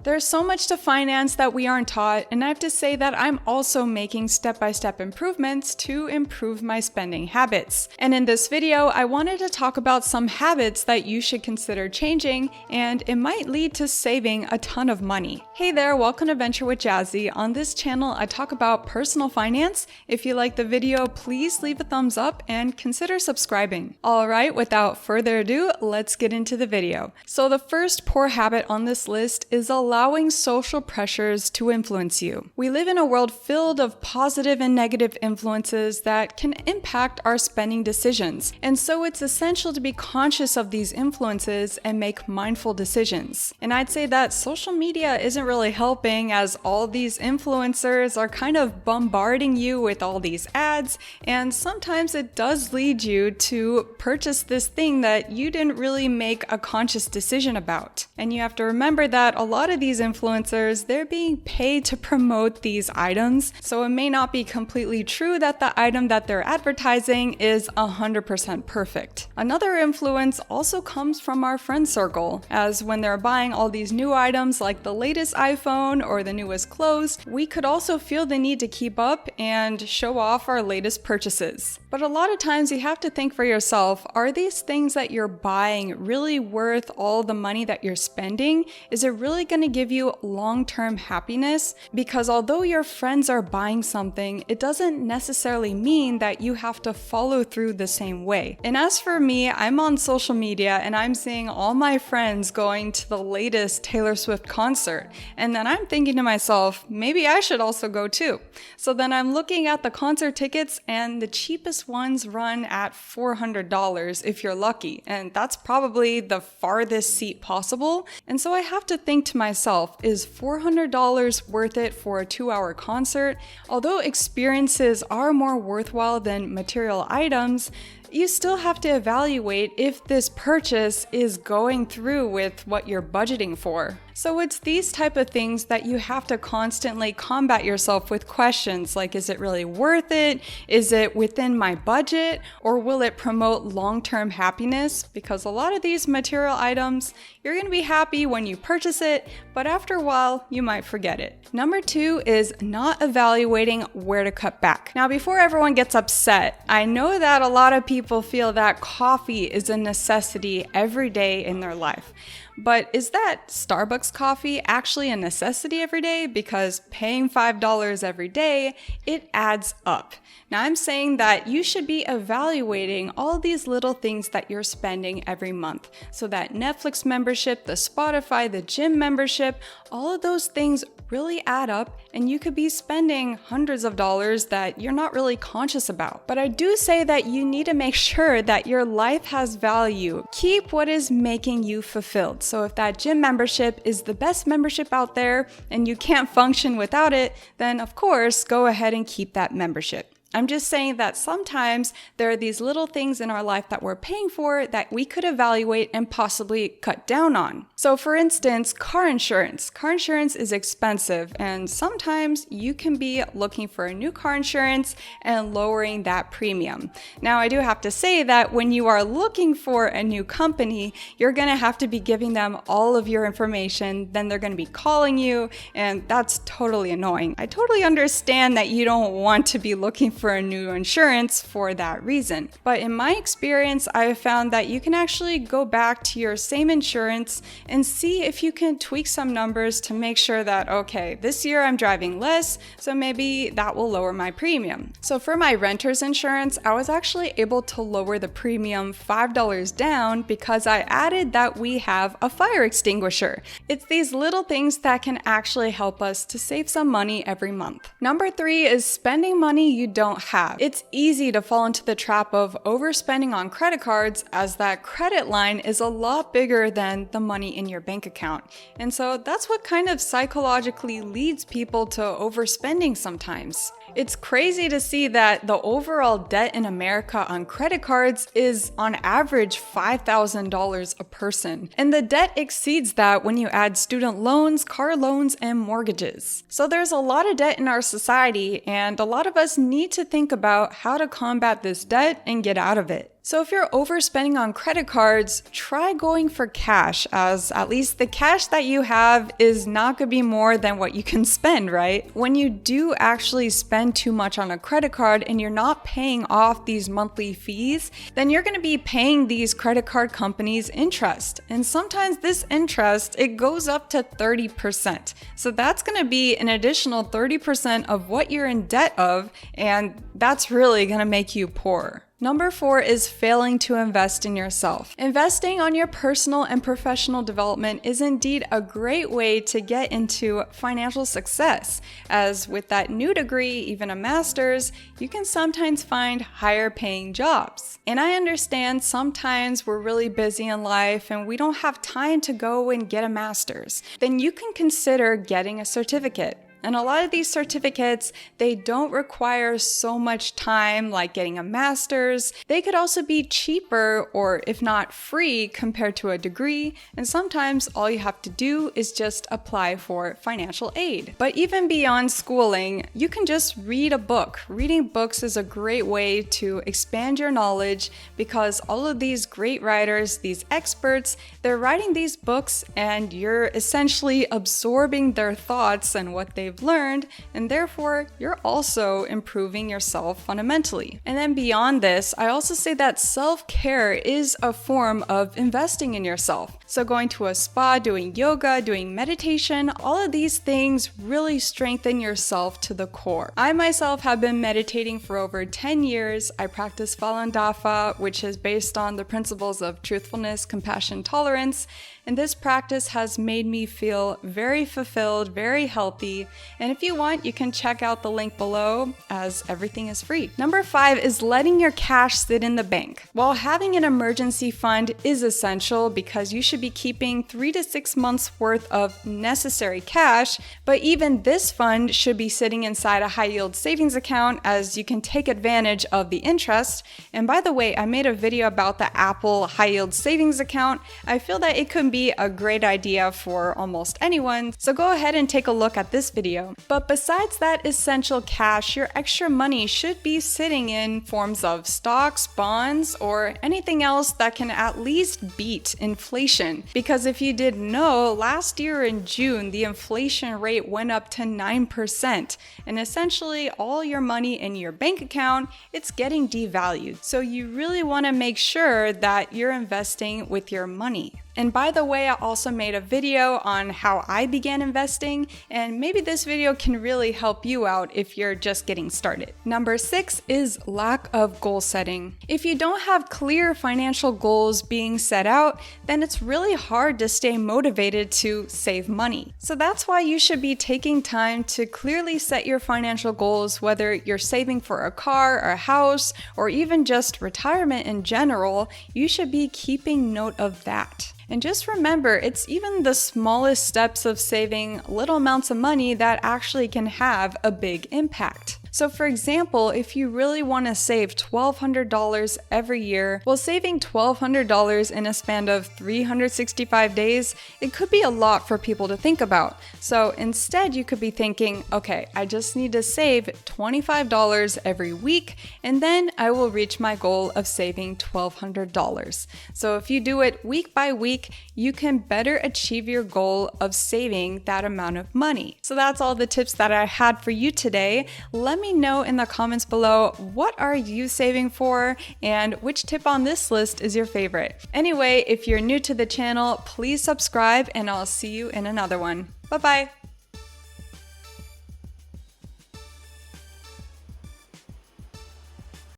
There's so much to finance that we aren't taught, and I have to say that I'm also making step-by-step improvements to improve my spending habits. And in this video, I wanted to talk about some habits that you should consider changing, and it might lead to saving a ton of money. Hey there, welcome to Venture with Jazzy. On this channel, I talk about personal finance. If you like the video, please leave a thumbs up and consider subscribing. All right, without further ado, let's get into the video. So the first poor habit on this list is allowing social pressures to influence you. We live in a world filled of positive and negative influences that can impact our spending decisions. And so it's essential to be conscious of these influences and make mindful decisions. And I'd say that social media isn't really helping, as all these influencers are kind of bombarding you with all these ads, and sometimes it does lead you to purchase this thing that you didn't really make a conscious decision about. And you have to remember that a lot of these influencers, they're being paid to promote these items, so it may not be completely true that the item that they're advertising is 100% perfect. Another influence also comes from our friend circle, as when they're buying all these new items like the latest iPhone or the newest clothes, we could also feel the need to keep up and show off our latest purchases. But a lot of times you have to think for yourself, are these things that you're buying really worth all the money that you're spending? Is it really going to give you long-term happiness? Because although your friends are buying something, it doesn't necessarily mean that you have to follow through the same way. And as for me, I'm on social media and I'm seeing all my friends going to the latest Taylor Swift concert. And then I'm thinking to myself, maybe I should also go too. So then I'm looking at the concert tickets, and the cheapest ones run at $400 if you're lucky. And that's probably the farthest seat possible. And so I have to think to myself, is $400 worth it for a 2-hour concert? Although experiences are more worthwhile than material items, you still have to evaluate if this purchase is going through with what you're budgeting for. So it's these type of things that you have to constantly combat yourself with questions like, is it really worth it? Is it within my budget? Or will it promote long-term happiness? Because a lot of these material items, you're going to be happy when you purchase it, but after a while, you might forget it. Number 2 is not evaluating where to cut back. Now, before everyone gets upset, I know that a lot of people feel that coffee is a necessity every day in their life. But is that Starbucks coffee actually a necessity every day? Because paying $5 every day, it adds up. Now, I'm saying that you should be evaluating all these little things that you're spending every month. So that Netflix membership, the Spotify, the gym membership, all of those things really add up, and you could be spending hundreds of dollars that you're not really conscious about. But I do say that you need to make sure that your life has value. Keep what is making you fulfilled. So if that gym membership is the best membership out there and you can't function without it, then of course, go ahead and keep that membership. I'm just saying that sometimes there are these little things in our life that we're paying for that we could evaluate and possibly cut down on. So for instance, car insurance. Car insurance is expensive, and sometimes you can be looking for a new car insurance and lowering that premium. Now, I do have to say that when you are looking for a new company, you're going to have to be giving them all of your information. Then they're going to be calling you, and that's totally annoying. I totally understand that you don't want to be looking for a new insurance for that reason. But in my experience, I have found that you can actually go back to your same insurance and see if you can tweak some numbers to make sure that, okay, this year I'm driving less, so maybe that will lower my premium. So for my renter's insurance, I was actually able to lower the premium $5 down because I added that we have a fire extinguisher. It's these little things that can actually help us to save some money every month. Number 3 is spending money you don't have. It's easy to fall into the trap of overspending on credit cards, as that credit line is a lot bigger than the money in your bank account. And so that's what kind of psychologically leads people to overspending sometimes. It's crazy to see that the overall debt in America on credit cards is on average $5,000 a person. And the debt exceeds that when you add student loans, car loans, and mortgages. So there's a lot of debt in our society, and a lot of us need to think about how to combat this debt and get out of it. So if you're overspending on credit cards, try going for cash, as at least the cash that you have is not going to be more than what you can spend, right? When you do actually spend too much on a credit card and you're not paying off these monthly fees, then you're going to be paying these credit card companies interest. And sometimes this interest, it goes up to 30%. So that's going to be an additional 30% of what you're in debt of, and that's really going to make you poor. Number 4 is failing to invest in yourself. Investing on your personal and professional development is indeed a great way to get into financial success, as with that new degree, even a master's, you can sometimes find higher paying jobs. And I understand sometimes we're really busy in life and we don't have time to go and get a master's. Then you can consider getting a certificate. And a lot of these certificates, they don't require so much time like getting a master's. They could also be cheaper or if not free compared to a degree. And sometimes all you have to do is just apply for financial aid. But even beyond schooling, you can just read a book. Reading books is a great way to expand your knowledge because all of these great writers, these experts, they're writing these books and you're essentially absorbing their thoughts and what they've learned, and therefore you're also improving yourself fundamentally. And then beyond this, I also say that self-care is a form of investing in yourself. So going to a spa, doing yoga, doing meditation, all of these things really strengthen yourself to the core. I myself have been meditating for over 10 years. I practice Falun Dafa, which is based on the principles of truthfulness, compassion, tolerance. And this practice has made me feel very fulfilled, very healthy. And if you want, you can check out the link below as everything is free. Number 5 is letting your cash sit in the bank. While having an emergency fund is essential because you should be keeping 3 to 6 months worth of necessary cash, but even this fund should be sitting inside a high yield savings account as you can take advantage of the interest. And by the way, I made a video about the Apple high yield savings account. I feel that it could be a great idea for almost anyone, so go ahead and take a look at this video. But besides that essential cash, your extra money should be sitting in forms of stocks, bonds, or anything else that can at least beat inflation. Because if you didn't know, last year in June, the inflation rate went up to 9%, and essentially all your money in your bank account, it's getting devalued. So you really want to make sure that you're investing with your money. And by the way, I also made a video on how I began investing, and maybe this video can really help you out if you're just getting started. Number 6 is lack of goal setting. If you don't have clear financial goals being set out, then it's really hard to stay motivated to save money. So that's why you should be taking time to clearly set your financial goals, whether you're saving for a car, a house, or even just retirement in general. You should be keeping note of that. And just remember, it's even the smallest steps of saving little amounts of money that actually can have a big impact. So for example, if you really want to save $1,200 every year, well, saving $1,200 in a span of 365 days, it could be a lot for people to think about. So instead, you could be thinking, okay, I just need to save $25 every week, and then I will reach my goal of saving $1,200. So if you do it week by week, you can better achieve your goal of saving that amount of money. So that's all the tips that I had for you today. Let me know in the comments below, what are you saving for and which tip on this list is your favorite? Anyway, if you're new to the channel, please subscribe and I'll see you in another one. Bye-bye.